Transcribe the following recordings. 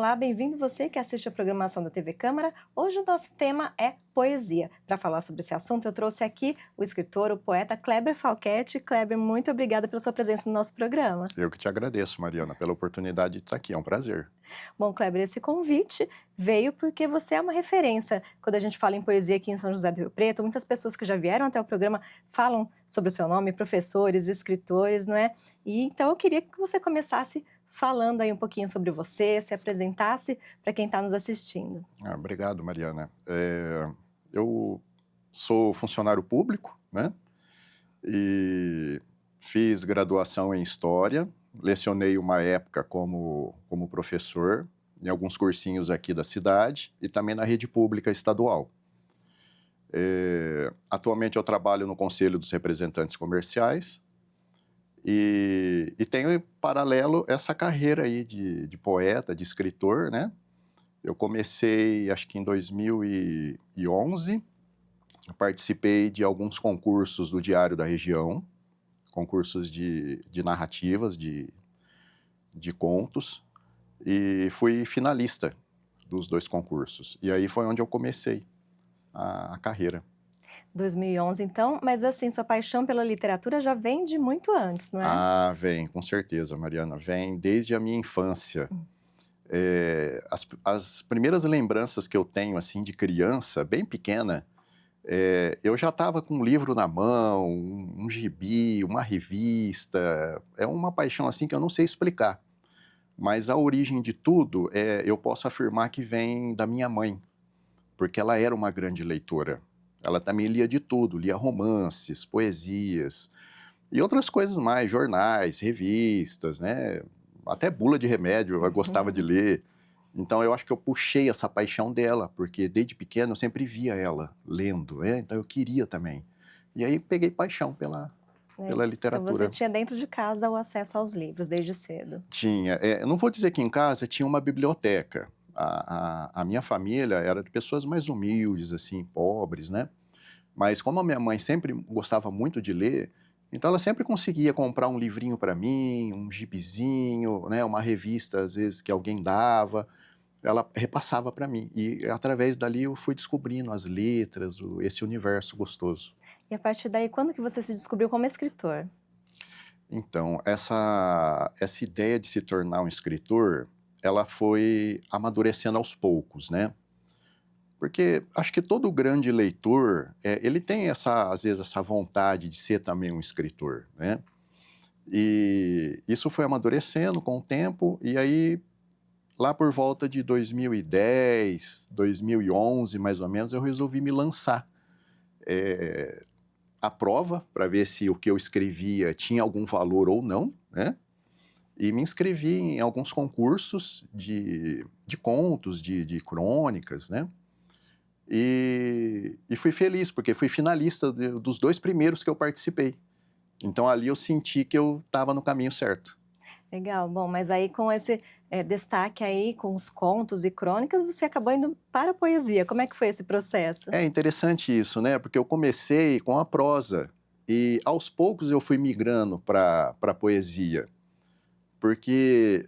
Olá, bem-vindo você que assiste a programação da TV Câmara. Hoje o nosso tema é poesia. Para falar sobre esse assunto, eu trouxe aqui o escritor, o poeta Kleber Falquete. Kleber, muito obrigada pela sua presença no nosso programa. Eu que te agradeço, Mariana, pela oportunidade de estar aqui, é um prazer. Bom, Kleber, esse convite veio porque você é uma referência. Quando a gente fala em poesia aqui em São José do Rio Preto, muitas pessoas que já vieram até o programa falam sobre o seu nome, professores, escritores, não é? E então eu queria que você começasse falando aí um pouquinho sobre você, se apresentasse para quem está nos assistindo. Obrigado, Mariana. Eu sou funcionário público, né? E fiz graduação em História, lecionei uma época como professor em alguns cursinhos aqui da cidade e também na rede pública estadual. Atualmente eu trabalho no Conselho dos Representantes Comerciais e tenho em paralelo essa carreira aí de poeta, de escritor, né? Eu comecei, acho que em 2011, participei de alguns concursos do Diário da Região, concursos de narrativas, de contos, e fui finalista dos dois concursos. E aí foi onde eu comecei a carreira. 2011, então, mas assim, sua paixão pela literatura já vem de muito antes, não é? Vem, com certeza, Mariana, vem desde a minha infância. As primeiras lembranças que eu tenho, assim, de criança, bem pequena, eu já estava com um livro na mão, um gibi, uma revista. É uma paixão, assim, que eu não sei explicar. Mas a origem de tudo, eu posso afirmar que vem da minha mãe, porque ela era uma grande leitora. Ela também lia de tudo, lia romances, poesias e outras coisas mais, jornais, revistas, né? Até bula de remédio eu gostava de ler. Então eu acho que eu puxei essa paixão dela, porque desde pequeno eu sempre via ela lendo, então eu queria também. E aí peguei paixão pela Então você literatura. tinha dentro de casa o acesso aos livros desde cedo. Tinha, eu não vou dizer que em casa tinha uma biblioteca. A minha família era de pessoas mais humildes, assim, pobres, né? Mas como a minha mãe sempre gostava muito de ler, então ela sempre conseguia comprar um livrinho para mim, um gibizinho, né, uma revista às vezes que alguém dava, ela repassava para mim. E através dali eu fui descobrindo as letras, esse universo gostoso. E a partir daí, quando que você se descobriu como escritor? Então, essa ideia de se tornar um escritor, ela foi amadurecendo aos poucos, né? Porque acho que todo grande leitor, ele tem às vezes, essa vontade de ser também um escritor, né? E isso foi amadurecendo com o tempo, e aí, lá por volta de 2010, 2011, mais ou menos, eu resolvi me lançar à prova, para ver se o que eu escrevia tinha algum valor ou não, né? E me inscrevi em alguns concursos de contos, de crônicas, né? E fui feliz, porque fui finalista dos dois primeiros que eu participei. Então ali eu senti que eu estava no caminho certo. Legal, bom, mas aí com esse destaque aí, com os contos e crônicas, você acabou indo para a poesia. Como é que foi esse processo? É interessante isso, né? Porque eu comecei com a prosa e aos poucos eu fui migrando para a poesia. Porque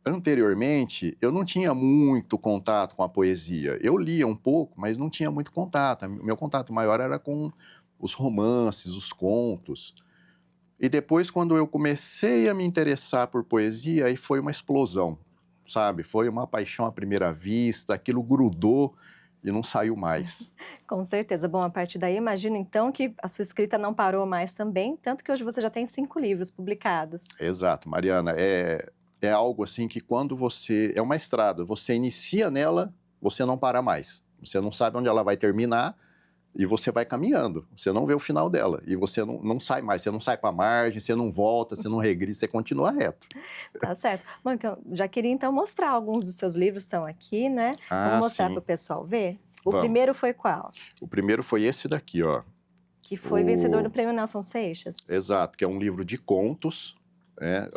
anteriormente eu não tinha muito contato com a poesia. Eu lia um pouco, mas não tinha muito contato. Meu contato maior era com os romances, os contos. E depois, quando eu comecei a me interessar por poesia, aí foi uma explosão, sabe? Foi uma paixão à primeira vista, aquilo grudou e não saiu mais. Com certeza. Bom, a partir daí, imagino então que a sua escrita não parou mais também, tanto que hoje você já tem 5 livros publicados. Exato, Mariana, é algo assim que quando você... É uma estrada, você inicia nela, você não para mais. Você não sabe onde ela vai terminar e você vai caminhando, você não vê o final dela. E você não sai mais, você não sai para a margem, você não volta, você não regride, você continua reto. Tá certo. Bom, então, já queria então mostrar alguns dos seus livros, estão aqui, né? Vamos mostrar para Sim, o pessoal ver? O vamos. primeiro foi qual? O primeiro foi esse daqui, ó. Que foi vencedor do O... Prêmio Nelson Seixas. Exato, que é um livro de contos,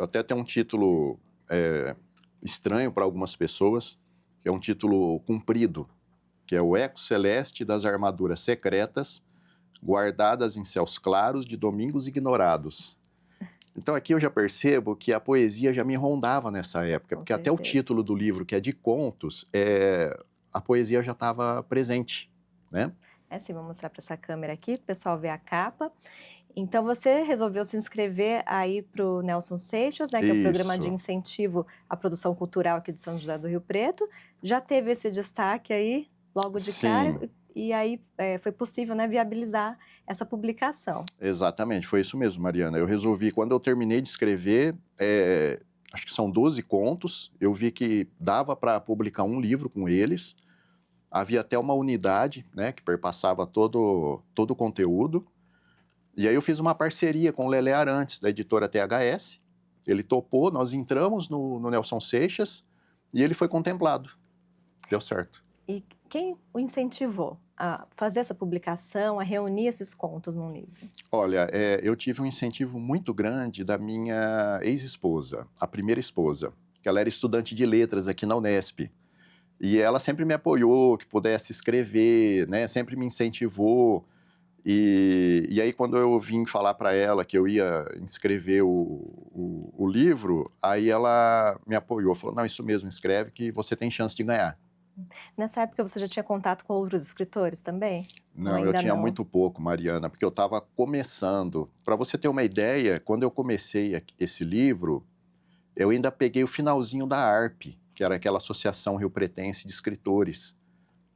até tem um título estranho para algumas pessoas, que é um título comprido, que é O Eco Celeste das Armaduras Secretas, guardadas em céus claros de domingos ignorados. Então aqui eu já percebo que a poesia já me rondava nessa época, Com porque até o certeza. título do livro, que é de contos, a poesia já estava presente, né? É assim, vou mostrar para essa câmera aqui, para o pessoal ver a capa. Então você resolveu se inscrever aí para o Nelson Seixas, né, que é o programa de Isso, incentivo à produção cultural aqui de São José do Rio Preto. Já teve esse destaque aí logo de cara sim, e aí foi possível, né, viabilizar essa publicação. exatamente, foi isso mesmo, Mariana. Eu resolvi, quando eu terminei de escrever, acho que são 12 contos, eu vi que dava para publicar um livro com eles. Havia até uma unidade, né, que perpassava todo o conteúdo. E aí eu fiz uma parceria com o Lelé Arantes, da editora THS. Ele topou, nós entramos no Nelson Seixas e ele foi contemplado. Deu certo. E quem o incentivou a fazer essa publicação, a reunir esses contos num livro? Olha, eu tive um incentivo muito grande da minha ex-esposa, a primeira esposa, que ela era estudante de letras aqui na Unesp. E ela sempre me apoiou, que pudesse escrever, né? Sempre me incentivou. E aí, quando eu vim falar para ela que eu ia inscrever o livro, aí ela me apoiou, falou, não, isso mesmo, escreve que você tem chance de ganhar. Nessa época você já tinha contato com outros escritores também? Ou Não, eu ainda tinha não? muito pouco, Mariana, porque eu estava começando. Para você ter uma ideia, quando eu comecei esse livro, eu ainda peguei o finalzinho da ARP, que era aquela Associação Rio-Pretense de Escritores.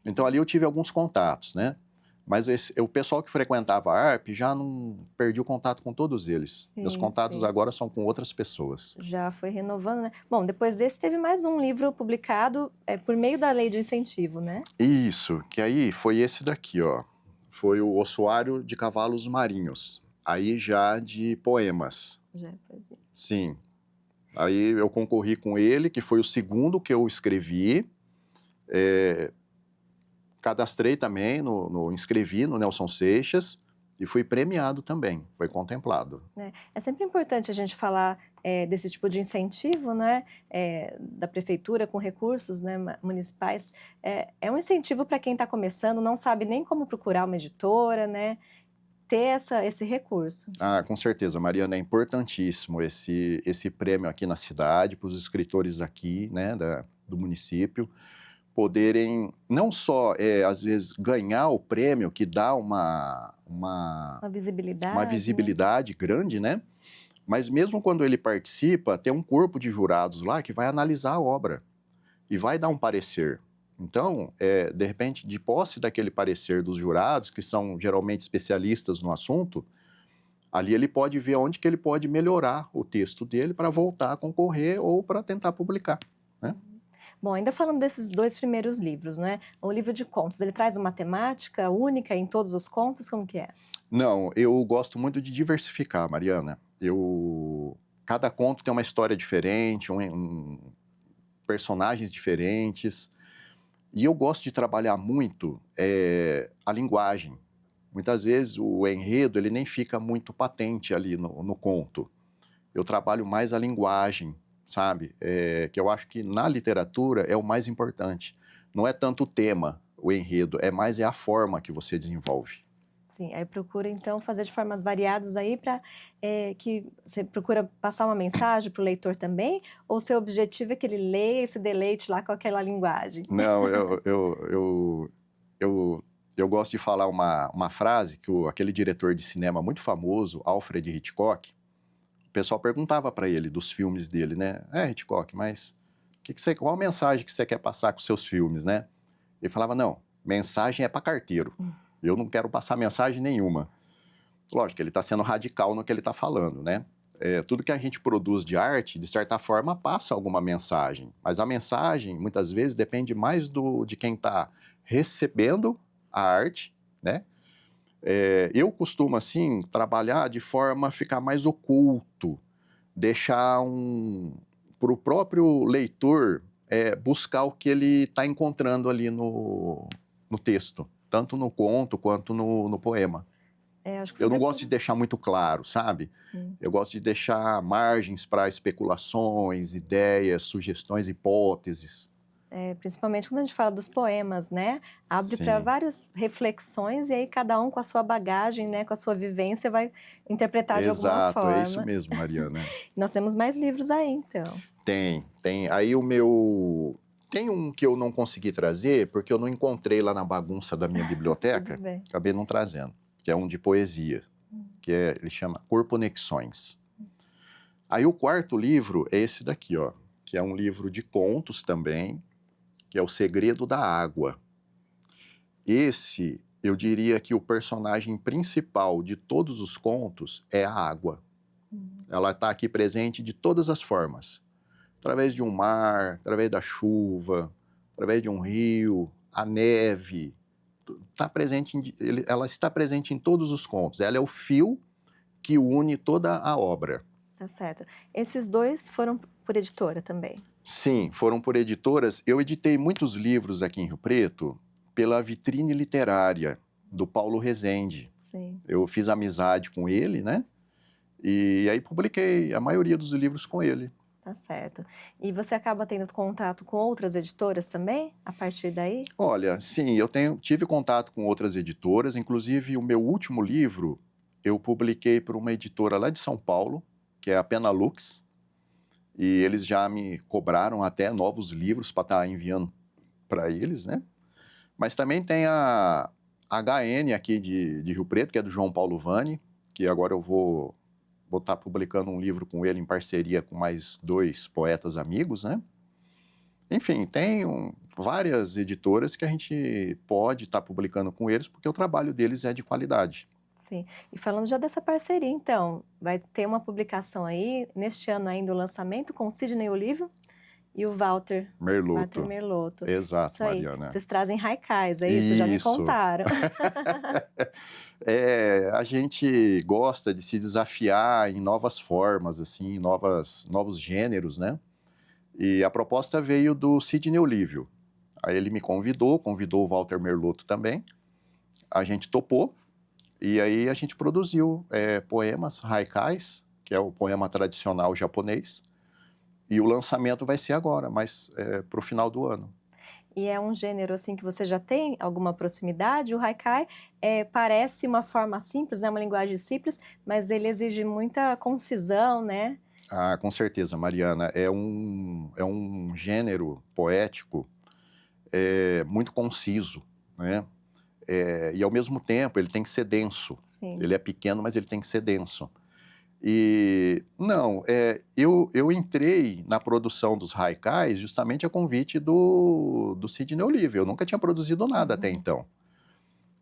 Então ali eu tive alguns contatos, né? Mas o pessoal que frequentava a ARP já não perdi o contato com todos eles. Meus Sim, contatos sim. agora são com outras pessoas. Já foi renovando, né? Bom, depois desse teve mais um livro publicado por meio da lei de incentivo, né? Isso, que aí foi esse daqui, ó. Foi o Ossuário de Cavalos Marinhos. Aí já de poemas. Já é poesia. Sim. Aí eu concorri com ele, que foi o segundo que eu escrevi. Cadastrei também, inscrevi no Nelson Seixas e fui premiado também, foi contemplado. Né? É sempre importante a gente falar desse tipo de incentivo, né? Da prefeitura com recursos, né, municipais. É um incentivo para quem está começando, não sabe nem como procurar uma editora, né? Ter esse recurso. Ah, com certeza, Mariana, é importantíssimo esse prêmio aqui na cidade, para os escritores aqui, né, do município, poderem não só, às vezes, ganhar o prêmio, que dá Uma uma visibilidade, né? visibilidade grande, né? Mas mesmo quando ele participa, tem um corpo de jurados lá que vai analisar a obra e vai dar um parecer. Então, de repente, de posse daquele parecer dos jurados, que são geralmente especialistas no assunto, ali ele pode ver onde que ele pode melhorar o texto dele para voltar a concorrer ou para tentar publicar, né? Bom, ainda falando desses dois primeiros livros, né? O livro de contos, ele traz uma temática única em todos os contos? Como que é? Não, eu gosto muito de diversificar, Mariana. Cada conto tem uma história diferente, personagens diferentes, e eu gosto de trabalhar muito a linguagem. Muitas vezes o enredo ele nem fica muito patente ali no conto. Eu trabalho mais a linguagem, sabe? Que eu acho que na literatura é o mais importante. Não é tanto o tema, o enredo, é a forma que você desenvolve. Sim, aí procura então fazer de formas variadas aí para que você procura passar uma mensagem para o leitor também? Ou o seu objetivo é que ele leia e se deleite lá com aquela linguagem? Não, eu gosto de falar uma frase que aquele diretor de cinema muito famoso, Alfred Hitchcock, o pessoal perguntava para ele dos filmes dele, né? Hitchcock, mas qual a mensagem que você quer passar com seus filmes, né? Ele falava, não, mensagem é para carteiro. Eu não quero passar mensagem nenhuma. Lógico, ele está sendo radical no que ele está falando, né? Tudo que a gente produz de arte, de certa forma, passa alguma mensagem. Mas a mensagem, muitas vezes, depende mais de quem está recebendo a arte, né? Eu costumo, assim, trabalhar de forma a ficar mais oculto, deixar para o próprio leitor buscar o que ele está encontrando ali no texto, tanto no conto quanto no poema. Acho que Eu não super... gosto de deixar muito claro, sabe? Sim. Eu gosto de deixar margens para especulações, ideias, sugestões, hipóteses. Principalmente quando a gente fala dos poemas, né? Abre para Sim, várias reflexões e aí cada um com a sua bagagem, né? Com a sua vivência vai interpretar de alguma exato, é isso forma. mesmo, Mariana. Nós temos mais livros aí, então. Tem. Aí o meu. Tem um que eu não consegui trazer, porque eu não encontrei lá na bagunça da minha Tudo biblioteca, bem. acabei não trazendo, que é um de poesia, ele chama Corponexões. Aí o quarto livro é esse daqui, ó, que é um livro de contos também, que é O Segredo da Água. Esse, eu diria que o personagem principal de todos os contos é a água. Ela está aqui presente de todas as formas. Através de um mar, através da chuva, através de um rio, a neve. Ela está presente em todos os contos. Ela é o fio que une toda a obra. Tá certo. Esses dois foram por editora também. Sim, foram por editoras. Eu editei muitos livros aqui em Rio Preto pela Vitrine Literária, do Paulo Rezende. Sim, Eu fiz amizade com ele, né? E aí publiquei a maioria dos livros com ele. tá certo. E você acaba tendo contato com outras editoras também, a partir daí? Olha, sim, tive contato com outras editoras, inclusive o meu último livro eu publiquei por uma editora lá de São Paulo, que é a Penalux, e eles já me cobraram até novos livros para estar enviando para eles, né? Mas também tem a HN aqui de Rio Preto, que é do João Paulo Vani, que agora eu vou estar publicando um livro com ele em parceria com mais 2 poetas amigos, né? Enfim, tem várias editoras que a gente pode estar publicando com eles, porque o trabalho deles é de qualidade. Sim. E falando já dessa parceria, então, vai ter uma publicação aí, neste ano ainda, o lançamento com o Sidney Olivo e o Walter Merloto. Merlotto. Exato, Isso aí. Mariana. Vocês trazem haikais, é isso? Já me Isso. contaram. A gente gosta de se desafiar em novas formas, assim, novos gêneros, né? E a proposta veio do Sidney Olívio. Aí ele me convidou o Walter Merlotto também. A gente topou e aí a gente produziu poemas, haikais, que é o poema tradicional japonês. E o lançamento vai ser agora, mas para o final do ano. E é um gênero assim que você já tem alguma proximidade? O haikai parece uma forma simples, né? Uma linguagem simples, mas ele exige muita concisão, né? Ah, com certeza, Mariana. É um gênero poético muito conciso, né? E ao mesmo tempo ele tem que ser denso. Sim. Ele é pequeno, mas ele tem que ser denso. E não, eu entrei na produção dos haikais justamente a convite do Sidney Olive. Eu nunca tinha produzido nada até então.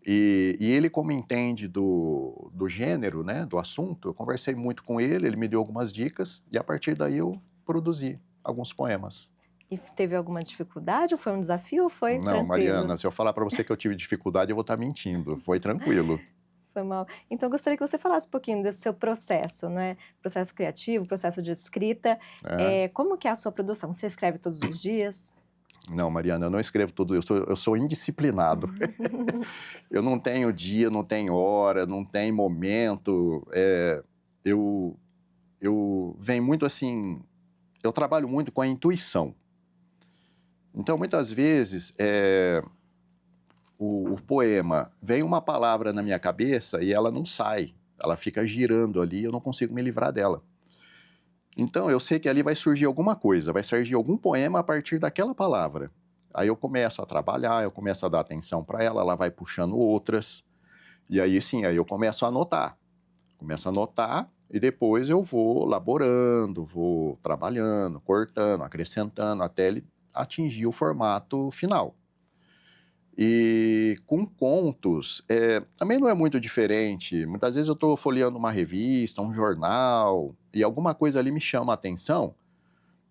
E ele, como entende do gênero, né, do assunto, eu conversei muito com ele me deu algumas dicas, e a partir daí eu produzi alguns poemas. E teve alguma dificuldade, ou foi um desafio, ou foi Não, tranquilo? Mariana, se eu falar para você que eu tive dificuldade, eu vou estar mentindo. Foi tranquilo. Foi mal. Então, eu gostaria que você falasse um pouquinho desse seu processo, né? Processo criativo, processo de escrita. É. Como que é a sua produção? Você escreve todos os dias? Não, Mariana, eu não escrevo tudo, eu sou indisciplinado. Eu não tenho dia, não tenho hora, não tenho momento. Eu venho muito assim, eu trabalho muito com a intuição. Então, muitas vezes, o poema, vem uma palavra na minha cabeça e ela não sai, ela fica girando ali, eu não consigo me livrar dela. Então, eu sei que ali vai surgir alguma coisa, vai surgir algum poema a partir daquela palavra. Aí eu começo a trabalhar, eu começo a dar atenção para ela vai puxando outras, e aí sim, aí eu começo a anotar. Começo a anotar e depois eu vou elaborando, vou trabalhando, cortando, acrescentando, até ele atingir o formato final. E com contos, também não é muito diferente. Muitas vezes eu estou folheando uma revista, um jornal, e alguma coisa ali me chama a atenção,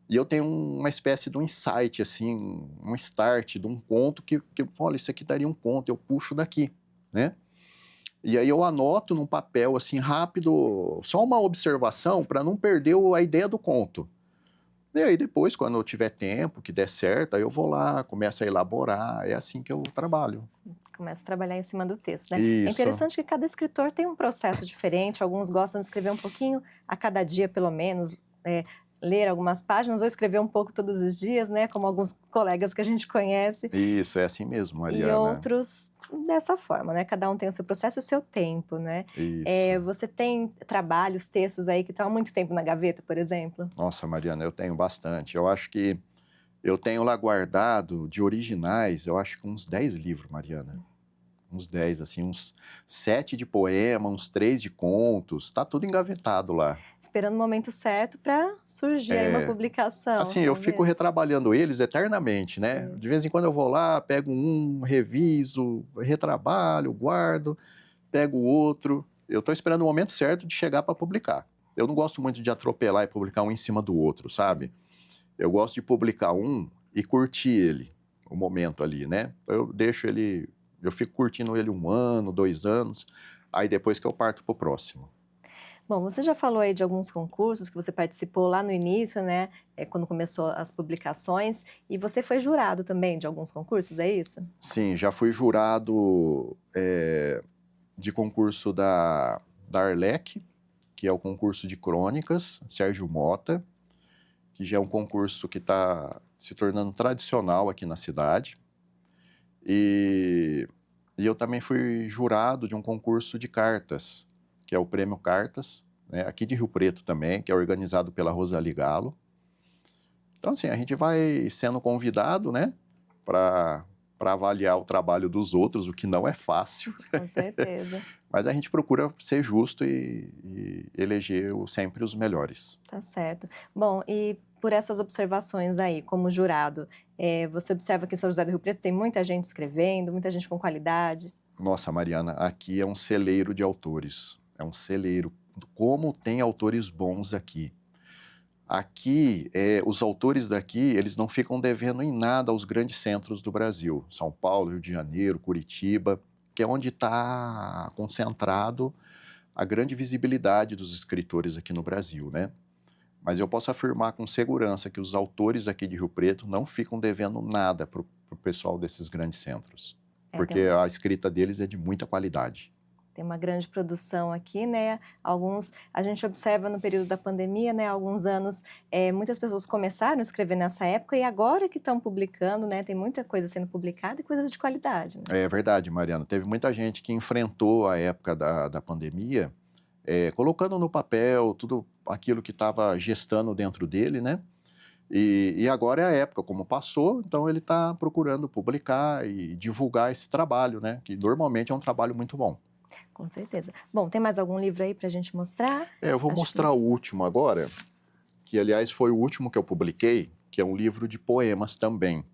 e eu tenho uma espécie de um insight, assim, um start de um conto que olha, isso aqui daria um conto, eu puxo daqui, né? E aí eu anoto num papel, assim, rápido, só uma observação para não perder a ideia do conto. E aí depois, quando eu tiver tempo, que der certo, aí eu vou lá, começo a elaborar, é assim que eu trabalho. Começa a trabalhar em cima do texto, né? É Isso. interessante que cada escritor tem um processo diferente, alguns gostam de escrever um pouquinho a cada dia, pelo menos, ler algumas páginas ou escrever um pouco todos os dias, né, como alguns colegas que a gente conhece, Isso, é assim mesmo, e Mariana. outros dessa forma, né, cada um tem o seu processo e o seu tempo, né. Isso. Você tem trabalhos, textos aí que estão há muito tempo na gaveta, por exemplo? Nossa, Mariana, eu tenho bastante. Eu acho que eu tenho lá guardado de originais, eu acho que uns 10 livros, Mariana. Uns 10, assim, uns 7 de poema, uns 3 de contos, tá tudo engavetado lá. Esperando o momento certo para surgir aí uma É, publicação, assim, eu fico talvez. retrabalhando eles eternamente, né? Sim. De vez em quando eu vou lá, pego um, reviso, retrabalho, guardo, pego outro. Eu estou esperando o momento certo de chegar para publicar. Eu não gosto muito de atropelar e publicar um em cima do outro, sabe? Eu gosto de publicar um e curtir ele, o momento ali, né? Eu deixo ele, eu fico curtindo ele 1 ano, 2 anos, aí depois que eu parto para o próximo. Bom, você já falou aí de alguns concursos que você participou lá no início, né, quando começou as publicações, e você foi jurado também de alguns concursos, é isso? Sim, já fui jurado de concurso da Arlec, que é o concurso de crônicas, Sérgio Mota, que já é um concurso que está se tornando tradicional aqui na cidade. E, e eu também fui jurado de um concurso de cartas, que é o Prêmio Cartas, né, aqui de Rio Preto também, que é organizado pela Rosalie Galo. Então, assim, a gente vai sendo convidado, né, para avaliar o trabalho dos outros, o que não é fácil, Com certeza, mas a gente procura ser justo e eleger sempre os melhores. tá certo. Bom, e por essas observações aí, como jurado, você observa que em São José do Rio Preto tem muita gente escrevendo, muita gente com qualidade? Nossa, Mariana, aqui é um celeiro de autores. É um celeiro. Como tem autores bons aqui. Aqui, os autores daqui, eles não ficam devendo em nada aos grandes centros do Brasil. São Paulo, Rio de Janeiro, Curitiba, que é onde está concentrado a grande visibilidade dos escritores aqui no Brasil, né? Mas eu posso afirmar com segurança que os autores aqui de Rio Preto não ficam devendo nada para o pessoal desses grandes centros, É, porque a escrita deles é de muita qualidade. tem uma grande produção aqui, né, alguns a gente observa no período da pandemia, né, há alguns anos, muitas pessoas começaram a escrever nessa época e agora que estão publicando, né, tem muita coisa sendo publicada e coisas de qualidade, né. É verdade, Mariana. Teve muita gente que enfrentou a época da pandemia, colocando no papel tudo aquilo que estava gestando dentro dele, né? E agora é a época, como passou, então ele está procurando publicar e divulgar esse trabalho, né? Que normalmente é um trabalho muito bom. Com certeza. Bom, tem mais algum livro aí para a gente mostrar? Eu vou Acho que mostrar o último agora, que aliás foi o último que eu publiquei, que é um livro de poemas também,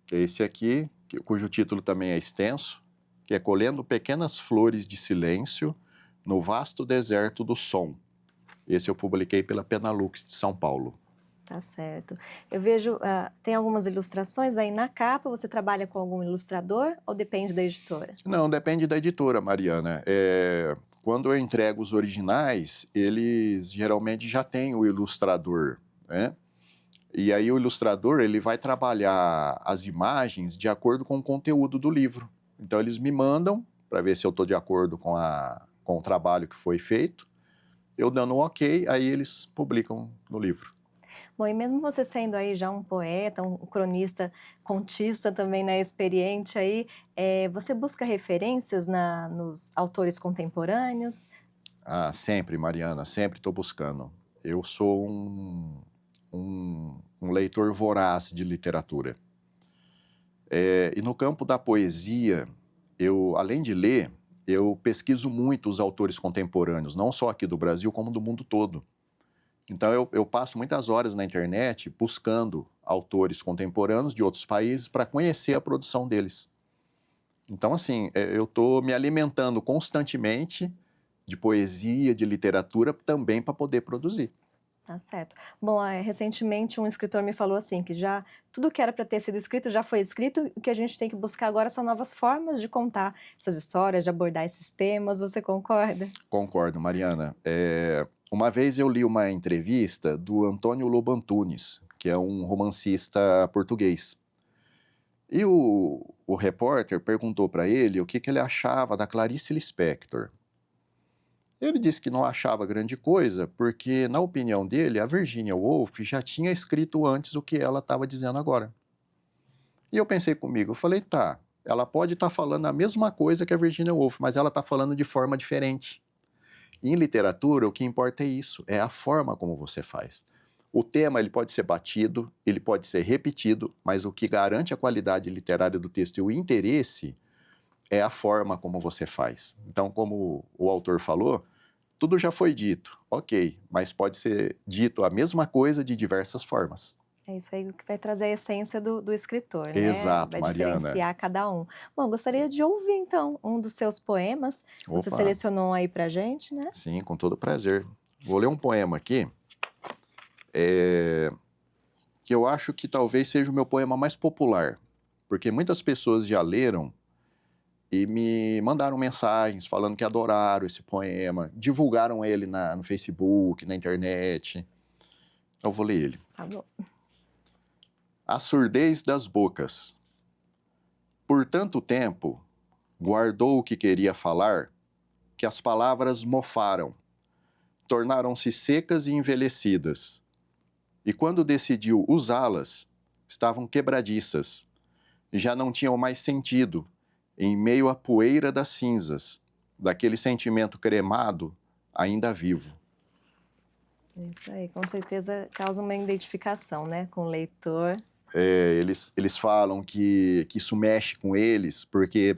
que é esse aqui, cujo título também é extenso, que é Colhendo Pequenas Flores de Silêncio no Vasto Deserto do Som. Esse eu publiquei pela Penalux de São Paulo. tá certo. Eu vejo, tem algumas ilustrações aí na capa, você trabalha com algum ilustrador ou depende da editora? Não, depende da editora, Mariana. Quando eu entrego os originais, eles geralmente já têm o ilustrador, né? E aí o ilustrador ele vai trabalhar as imagens de acordo com o conteúdo do livro. Então eles me mandam para ver se eu estou de acordo com o trabalho que foi feito. Eu dando um ok, aí eles publicam no livro. Bom, e mesmo você sendo aí já um poeta, um cronista, contista também, né, experiente aí, você busca referências nos autores contemporâneos? Ah, sempre, Mariana, sempre estou buscando. Eu sou um leitor voraz de literatura. E no campo da poesia, além de ler, eu pesquiso muito os autores contemporâneos, não só aqui do Brasil, como do mundo todo. Então, eu passo muitas horas na internet buscando autores contemporâneos de outros países para conhecer a produção deles. Então, assim, eu estou me alimentando constantemente de poesia, de literatura, também para poder produzir. Tá certo. Bom, recentemente um escritor me falou assim, que já tudo que era para ter sido escrito já foi escrito, o que a gente tem que buscar agora são novas formas de contar essas histórias, de abordar esses temas, você concorda? Concordo, Mariana. Uma vez eu li uma entrevista do Antônio Lobo Antunes, que é um romancista português. E o repórter perguntou para ele o que ele achava da Clarice Lispector. Ele disse que não achava grande coisa, porque, na opinião dele, a Virginia Woolf já tinha escrito antes o que ela estava dizendo agora. E eu pensei comigo, eu falei, tá, ela pode estar falando a mesma coisa que a Virginia Woolf, mas ela está falando de forma diferente. E em literatura, o que importa é isso, é a forma como você faz. O tema ele pode ser batido, ele pode ser repetido, mas o que garante a qualidade literária do texto e o interesse é a forma como você faz. Então, como o autor falou, tudo já foi dito, ok, mas pode ser dito a mesma coisa de diversas formas. É isso aí que vai trazer a essência do escritor, né, Exato, vai Mariana. diferenciar cada um. Bom, gostaria de ouvir então um dos seus poemas, você Opa, selecionou aí pra gente, né? sim, com todo prazer. Vou ler um poema aqui, é, que eu acho que talvez seja o meu poema mais popular, porque muitas pessoas já leram e me mandaram mensagens falando que adoraram esse poema, divulgaram ele no Facebook, na internet. Eu vou ler ele. Tá bom. A surdez das bocas. Por tanto tempo, guardou o que queria falar, que as palavras mofaram, tornaram-se secas e envelhecidas. E quando decidiu usá-las, estavam quebradiças, e já não tinham mais sentido, em meio à poeira das cinzas, daquele sentimento cremado ainda vivo. Isso aí, com certeza causa uma identificação, né, com o leitor. Eles falam que isso mexe com eles, porque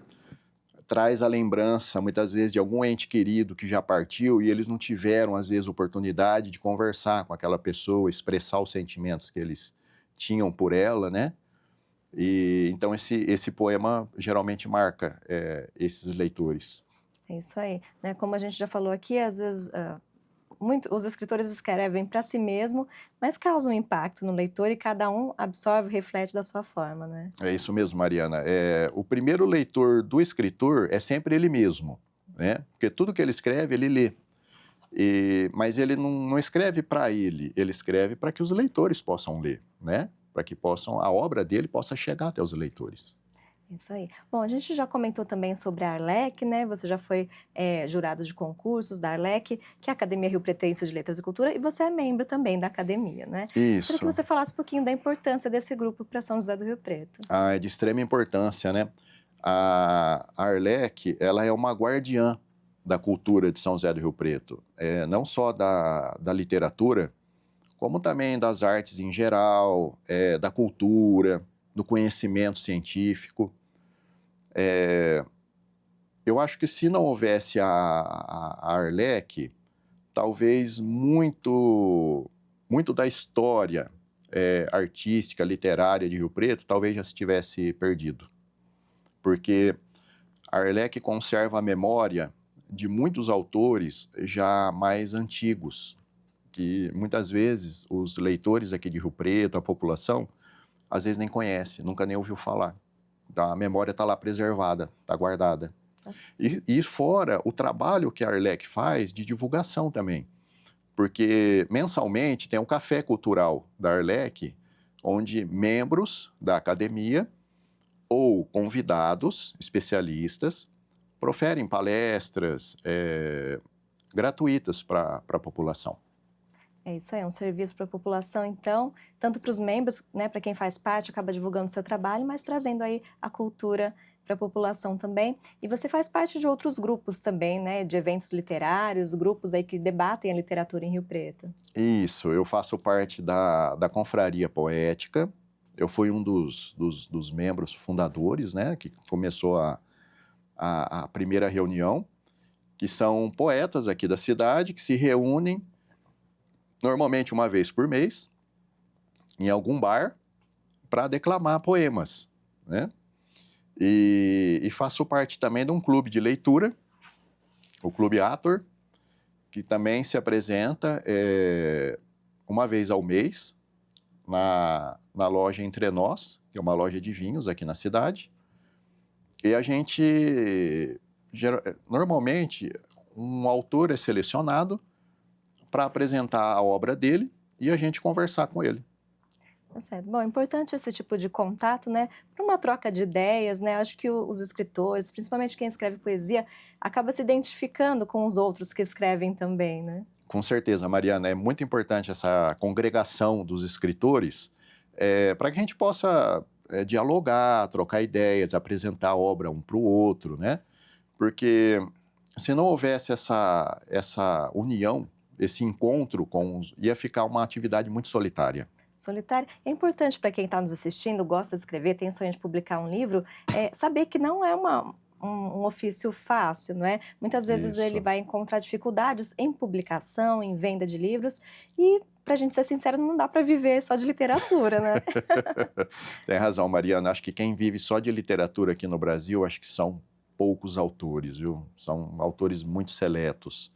traz a lembrança, muitas vezes, de algum ente querido que já partiu e eles não tiveram, às vezes, oportunidade de conversar com aquela pessoa, expressar os sentimentos que eles tinham por ela, né? E então esse poema geralmente marca esses leitores. É isso aí, né, como a gente já falou aqui, às vezes, os escritores escrevem para si mesmo, mas causam um impacto no leitor e cada um absorve, reflete da sua forma, né? É isso mesmo, Mariana. O primeiro leitor do escritor é sempre ele mesmo, né? Porque tudo que ele escreve, ele lê. Mas ele não escreve para ele escreve para que os leitores possam ler, né? Para que a obra dele possa chegar até os leitores. Isso aí. Bom, a gente já comentou também sobre a Arlec, né? Você já foi jurado de concursos da Arlec, que é a Academia Rio Pretense de Letras e Cultura, e você é membro também da academia, né? Queria que Isso. você falasse um pouquinho da importância desse grupo para São José do Rio Preto. É de extrema importância, né? A Arlec, ela é uma guardiã da cultura de São José do Rio Preto, não só da literatura, como também das artes em geral, da cultura, do conhecimento científico. Eu acho que se não houvesse a Arlec, talvez muito da história artística, literária de Rio Preto, talvez já se tivesse perdido. Porque a Arlec conserva a memória de muitos autores já mais antigos, que muitas vezes os leitores aqui de Rio Preto, a população, às vezes nem conhece, nunca nem ouviu falar. Então, a memória está lá preservada, está guardada. E fora o trabalho que a Arlec faz de divulgação também, porque mensalmente tem um café cultural da Arlec, onde membros da academia ou convidados, especialistas, proferem palestras gratuitas para a população. É isso aí, é um serviço para a população, então, tanto para os membros, né, para quem faz parte, acaba divulgando o seu trabalho, mas trazendo aí a cultura para a população também. E você faz parte de outros grupos também, né, de eventos literários, grupos aí que debatem a literatura em Rio Preto. Isso, eu faço parte da Confraria Poética, eu fui um dos membros fundadores, né, que começou a primeira reunião, que são poetas aqui da cidade que se reúnem normalmente uma vez por mês, em algum bar, para declamar poemas, né? E faço parte também de um clube de leitura, o Clube Ator, que também se apresenta uma vez ao mês na loja Entre Nós, que é uma loja de vinhos aqui na cidade. E a gente, normalmente, um autor é selecionado para apresentar a obra dele e a gente conversar com ele. Tá certo. Bom, é importante esse tipo de contato, né, para uma troca de ideias, né, acho que os escritores, principalmente quem escreve poesia, acaba se identificando com os outros que escrevem também, né? Com certeza, Mariana, é muito importante essa congregação dos escritores para que a gente possa dialogar, trocar ideias, apresentar a obra um para o outro, né? Porque se não houvesse essa união, esse encontro ia ficar uma atividade muito solitária. Solitário. É importante para quem está nos assistindo, gosta de escrever, tem sonho de publicar um livro, saber que não é um ofício fácil, não é? Muitas vezes ele Isso. vai encontrar dificuldades em publicação, em venda de livros, e, para a gente ser sincero, não dá para viver só de literatura, né? Tem razão, Mariana. Acho que quem vive só de literatura aqui no Brasil, acho que são poucos autores, viu? São autores muito seletos.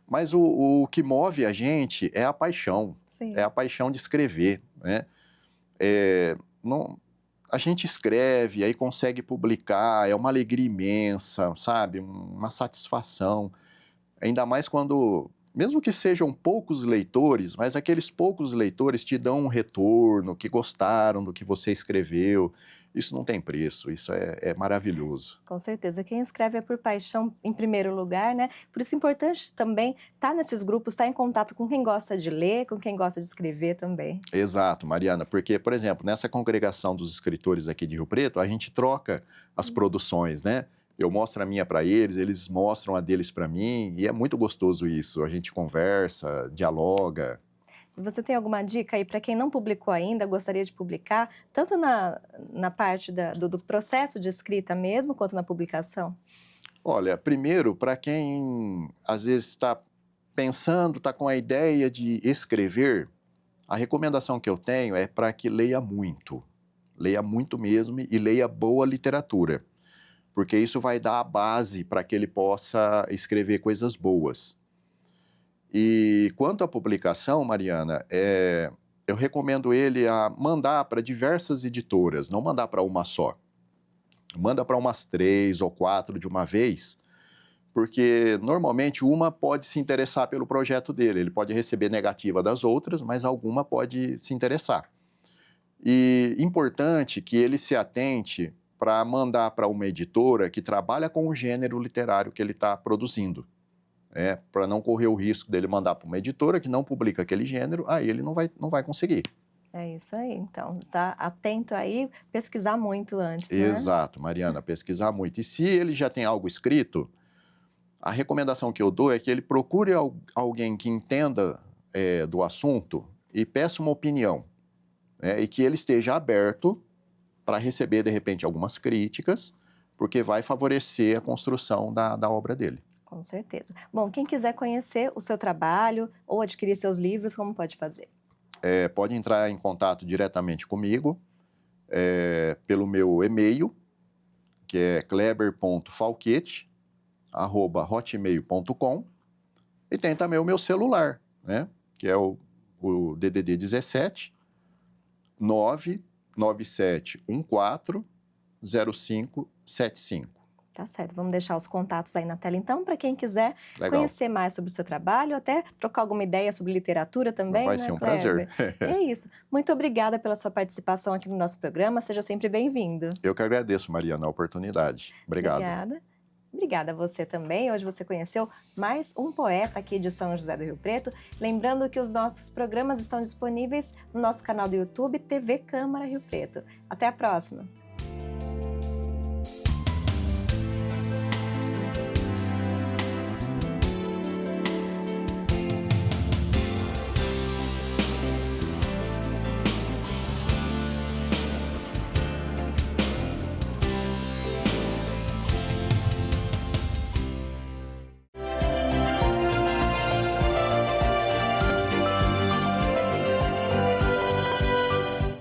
Mas o que move a gente é Sim. a paixão de escrever, né? É, a gente escreve, aí consegue publicar, é uma alegria imensa, sabe? Uma satisfação. Ainda mais quando, mesmo que sejam poucos leitores, mas aqueles poucos leitores te dão um retorno, que gostaram do que você escreveu. Isso não tem preço, isso é maravilhoso. Com certeza, quem escreve é por paixão em primeiro lugar, né? Por isso é importante também estar nesses grupos, estar em contato com quem gosta de ler, com quem gosta de escrever também. Exato, Mariana, porque, por exemplo, nessa congregação dos escritores aqui de Rio Preto, a gente troca as produções, né? Eu mostro a minha para eles, eles mostram a deles para mim, e é muito gostoso isso. A gente conversa, dialoga. E você tem alguma dica aí para quem não publicou ainda, gostaria de publicar, tanto na parte do processo de escrita mesmo, quanto na publicação? Olha, primeiro, para quem às vezes está pensando, está com a ideia de escrever, a recomendação que eu tenho é para que leia muito mesmo e leia boa literatura, porque isso vai dar a base para que ele possa escrever coisas boas. E quanto à publicação, Mariana, eu recomendo ele a mandar para diversas editoras, não mandar para uma só. Manda para umas 3 ou 4 de uma vez, porque normalmente uma pode se interessar pelo projeto dele, ele pode receber negativa das outras, mas alguma pode se interessar. E importante que ele se atente para mandar para uma editora que trabalha com o gênero literário que ele está produzindo. Para não correr o risco dele mandar para uma editora que não publica aquele gênero, aí ele não vai conseguir. É isso aí, então, tá atento aí, pesquisar muito antes, né? Exato, Mariana, pesquisar muito. E se ele já tem algo escrito, a recomendação que eu dou é que ele procure alguém que entenda do assunto e peça uma opinião, e que ele esteja aberto para receber, de repente, algumas críticas, porque vai favorecer a construção da obra dele. Com certeza. Bom, quem quiser conhecer o seu trabalho ou adquirir seus livros, como pode fazer? Pode entrar em contato diretamente comigo, pelo meu e-mail, que é kleber.falquete@hotmail.com, e tem também o meu celular, né, que é o DDD 17 99714 0575. Tá certo, vamos deixar os contatos aí na tela então, para quem quiser Legal. conhecer mais sobre o seu trabalho, até trocar alguma ideia sobre literatura também, Vai né, ser um Kleber? prazer. É isso. Muito obrigada pela sua participação aqui no nosso programa, seja sempre bem-vindo. Eu que agradeço, Mariana, a oportunidade. Obrigado. Obrigada. Obrigada a você também. Hoje você conheceu mais um poeta aqui de São José do Rio Preto. Lembrando que os nossos programas estão disponíveis no nosso canal do YouTube, TV Câmara Rio Preto. Até a próxima!